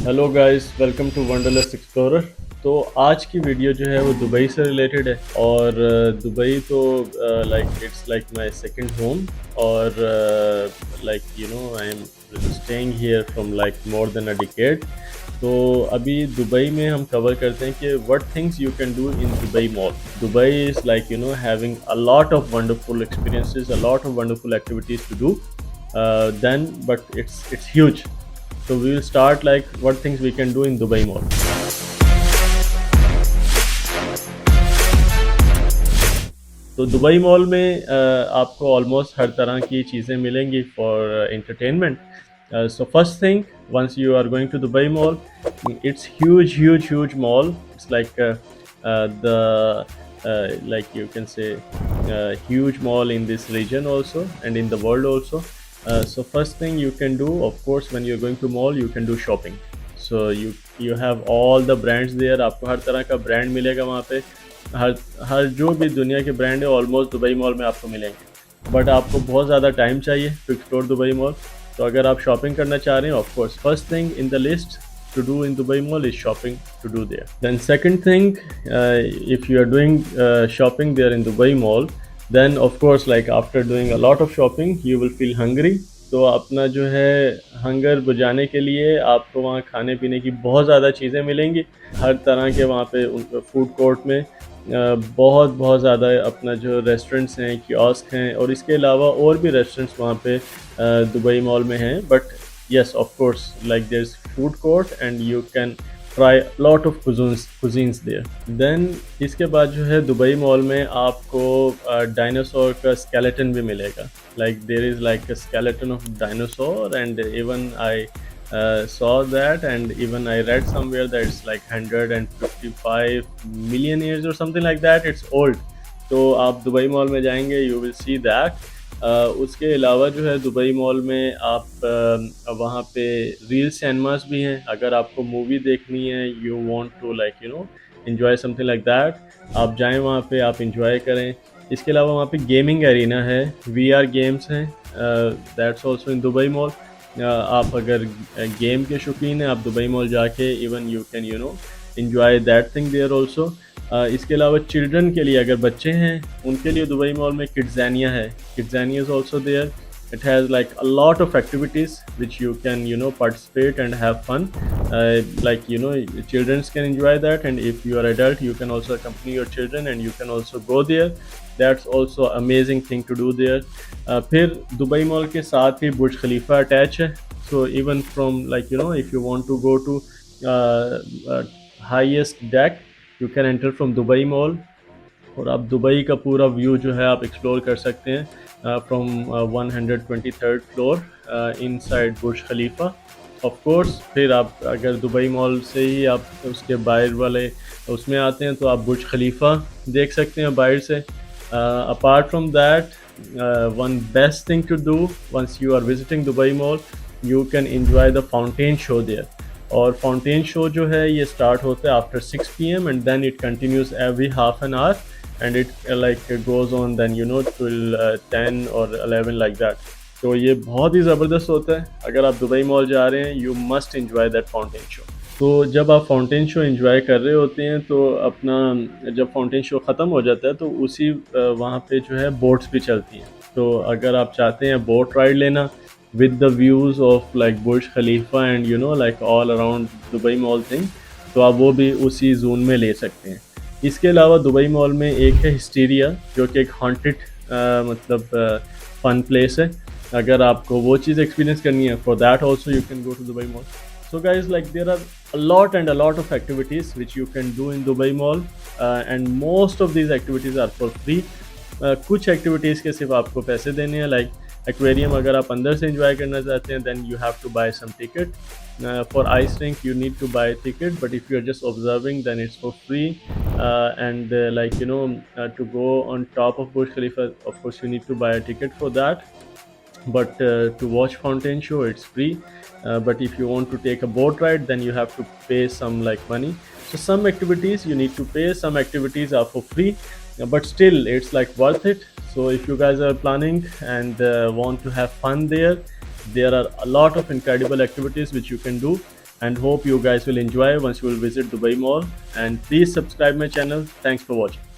Hello guys, welcome to Wanderlust Explorer. तो आज की वीडियो जो है वो दुबई से रिलेटेड है। और दुबई तो like it's like my second home. और like I am staying here from like more than a decade. तो अभी दुबई में हम कवर करते हैं कि what things you can do in Dubai mall. Dubai is like having a lot of wonderful experiences, a lot of wonderful activities to do then, but it's huge. So we will start like what things we can do in Dubai Mall. तो Dubai mall में आपको almost हर तरह की चीज़ें मिलेंगी for entertainment. So first thing, once you are going to Dubai Mall, it's huge mall. It's like the like you can say huge mall in this region also and in the world also. So first thing you can do, of course, when you're going to mall, you can do shopping. So you have all the brands there. आपको हर तरह का brand मिलेगा वहाँ पे। हर हर जो भी दुनिया के ब्रांड है ऑलमोस्ट दुबई मॉल में आपको मिलेंगे। बट आपको बहुत ज़्यादा टाइम चाहिए टू एक्सप्लोर दुबई मॉल। तो अगर आप शॉपिंग करना चाह रहे हैं, of course first thing in the list to do in Dubai Mall is shopping to do there. Then second thing, if you are doing shopping there in Dubai Mall, then of course like after doing a lot of shopping you will feel hungry. तो अपना जो है hunger बुझाने के लिए आपको वहाँ खाने पीने की बहुत ज़्यादा चीज़ें मिलेंगी। हर तरह के वहाँ पे फूड कोर्ट में बहुत बहुत ज़्यादा अपना जो रेस्टोरेंट्स हैं, कियोस्क हैं, और इसके अलावा और भी रेस्टोरेंट्स वहाँ पे दुबई मॉल में हैं। But yes, of course, like there's food court and you can try a lot of cuisines there. Then इसके बाद जो है दुबई मॉल में आपको डायनासोर का skeleton भी मिलेगा। Like there is like a skeleton of dinosaur, and even I saw that, and even I read somewhere that it's like 155 million years or something like that. It's old. तो आप Dubai mall में जाएंगे, you will see that. उसके अलावा जो है Dubai mall में आप वहाँ पे रील सिनेमास भी हैं। अगर आपको मूवी देखनी है, you want to like enjoy something like that, आप जाएं वहाँ पे, आप एंजॉय करें। इसके अलावा वहाँ पे गेमिंग एरिना है, वीआर गेम्स हैं, that's also in Dubai Mall. आप अगर गेम के शौकीन हैं, आप दुबई मॉल जाके even you can enjoy that thing there also. इसके अलावा चिल्ड्रन के लिए, अगर बच्चे हैं उनके लिए दुबई मॉल में किड्ज़ानिया है। KidZania is also there. It has like a lot of activities which you can participate and have fun. Like children can enjoy that, and if you are adult you can also accompany your children and you can also go there. That's also amazing thing to do there. फिर Dubai mall के साथ ही बुर्ज खलीफा attach है। So even from like if you want to go to highest deck, you can enter from Dubai Mall, और आप Dubai का पूरा view जो है आप एक्सप्लोर कर सकते हैं from 123rd floor inside Burj Khalifa. Of course फिर आप अगर दुबई मॉल से ही आप उसके बाहर वाले उसमें आते हैं तो आप बुर्ज खलीफा देख सकते हैं बाहर से। Apart from that, one best thing to do once you are visiting Dubai Mall, you can enjoy the fountain show there. और फाउंटेन शो जो है ये स्टार्ट होता है after 6 PM and then it continues every half an hour, and it like goes on then till 10 or 11 like that. तो ये बहुत ही ज़बरदस्त होता है। अगर आप दुबई मॉल जा रहे हैं, you must enjoy that fountain show. तो जब आप फाउंटेन शो एंजॉय कर रहे होते हैं तो अपना जब फाउंटेन शो ख़त्म हो जाता है तो उसी वहाँ पे जो है बोट्स भी चलती हैं। तो अगर आप चाहते हैं बोट राइड लेना with the views of like Burj Khalifa and like all around Dubai mall thing, तो आप वो भी उसी जोन में ले सकते हैं। इसके अलावा दुबई मॉल में एक है हिस्टीरिया, जो कि एक हॉन्टेड मतलब फन प्लेस है। अगर आपको वो चीज़ एक्सपीरियंस करनी है, for that also you can go to Dubai Mall. So guys like there are a lot of activities which you can do in Dubai Mall, and most of these activities are for free. कुछ activities के सिर्फ आपको पैसे देने हैं, like aquarium अगर आप अंदर से एंजॉय करना चाहते हैं then you have to buy some ticket. For ice rink you need to buy a ticket, but if you're just observing then it's for free. And like to go on top of Burj Khalifa, of course you need to buy a ticket for that, but to watch fountain show it's free. But if you want to take a boat ride then you have to pay some like money. So some activities you need to pay, some activities are for free, but still it's like worth it. So if you guys are planning and want to have fun there are a lot of incredible activities which you can do. and hope you guys will enjoy once you will visit Dubai Mall. And please subscribe my channel. Thanks for watching.